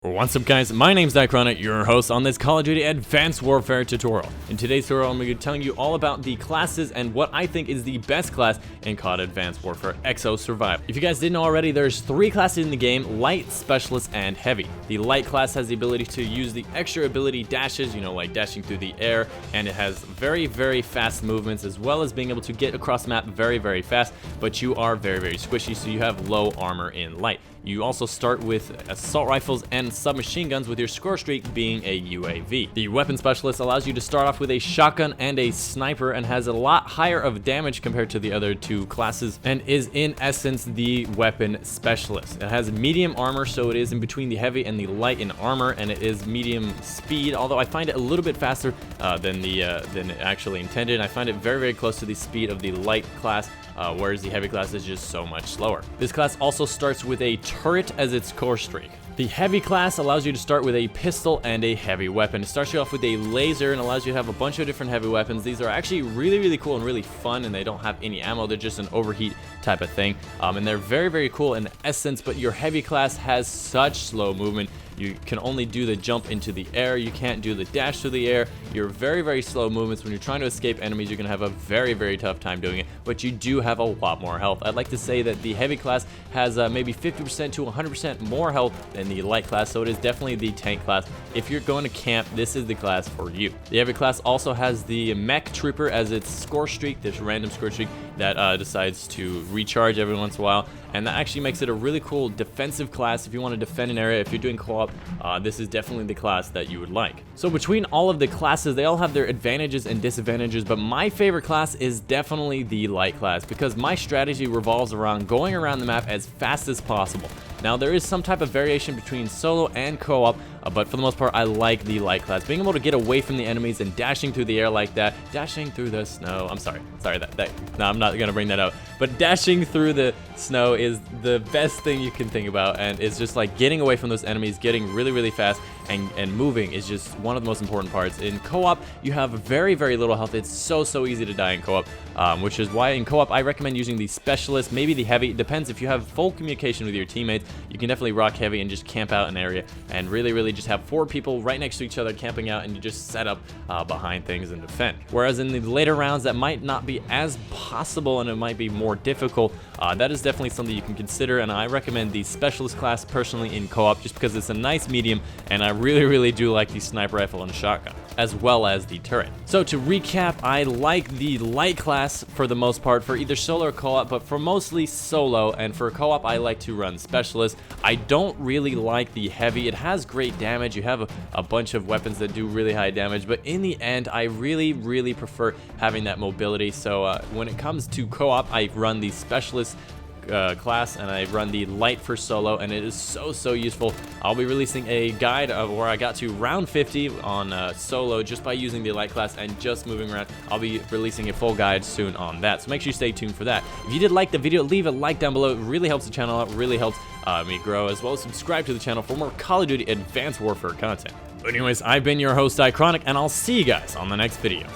What's up guys, my name's Dychronic, your host on this Call of Duty Advanced Warfare tutorial. In today's tutorial I'm going to be telling you all about the classes and what I think is the best class in COD Advanced Warfare Exo Survival. If you guys didn't know already, there's 3 classes in the game: Light, Specialist, and Heavy. The Light class has the ability to use the extra ability dashes, like dashing through the air, and it has very fast movements as well as being able to get across the map very fast, but you are very squishy, so you have low armor in Light. You also start with assault rifles and submachine guns, with your score streak being a UAV. The weapon specialist allows you to start off with a shotgun and a sniper and has a lot higher of damage compared to the other 2 classes, and is in essence the weapon specialist. It has medium armor, so it is in between the heavy and the light in armor, and it is medium speed, although I find it a little bit faster than actually intended. I find it very close to the speed of the light class, whereas the heavy class is just so much slower. This class also starts with a turret as its core streak. The heavy class allows you to start with a pistol and a heavy weapon. It starts you off with a laser and allows you to have a bunch of different heavy weapons. These are actually really cool and really fun, and they don't have any ammo. They're just an overheat type of thing, and they're very cool in essence, but your heavy class has such slow movement. You can only do the jump into the air. You can't do the dash through the air. You're very slow movements. When you're trying to escape enemies, you're going to have a very tough time doing it, but you do have a lot more health. I'd like to say that the heavy class has maybe 50% to 100% more health than the light class, so it is definitely the tank class. If you're going to camp, this is the class for you. The heavy class also has the mech trooper as its score streak, this random score streak that decides to recharge every once in a while, and that actually makes it a really cool defensive class. If you want to defend an area, if you're doing co-op, this is definitely the class that you would like. So between all of the classes, they all have their advantages and disadvantages, but my favorite class is definitely the light class, because my strategy revolves around going around the map as fast as possible. Now, there is some type of variation between solo and co-op, but for the most part, I like the light class. Being able to get away from the enemies and dashing through the air like that, dashing through the snow, I'm sorry, no, I'm not gonna bring that out, but dashing through the snow is the best thing you can think about, and it's just like getting away from those enemies, getting really fast, and moving is just one of the most important parts. In co-op, you have very little health. It's so easy to die in co-op, which is why in co-op, I recommend using the specialist, maybe the heavy. It depends. If you have full communication with your teammates, you can definitely rock heavy and just camp out an area and really just have 4 people right next to each other camping out, and you just set up behind things and defend. Whereas in the later rounds, that might not be as possible and it might be more difficult. That is definitely something you can consider, and I recommend the specialist class personally in co-op just because it's a nice medium, and I really do like the sniper rifle and shotgun, as well as the turret. So to recap, I like the light class for the most part for either solo or co-op, but for mostly solo, and for co-op I like to run specialist. I don't really like the heavy. It has great damage. You have a bunch of weapons that do really high damage, but in the end I really prefer having that mobility. So when it comes to co-op, I run the specialist class, and I run the light for solo, and it is so useful. I'll be releasing a guide of where I got to round 50 on solo just by using the light class and just moving around. I'll be releasing a full guide soon on that, so make sure you stay tuned for that. If you did like the video, leave a like down below. It really helps the channel out, really helps me grow, as well as subscribe to the channel for more Call of Duty Advanced Warfare content. But anyways, I've been your host Dychronic, and I'll see you guys on the next video.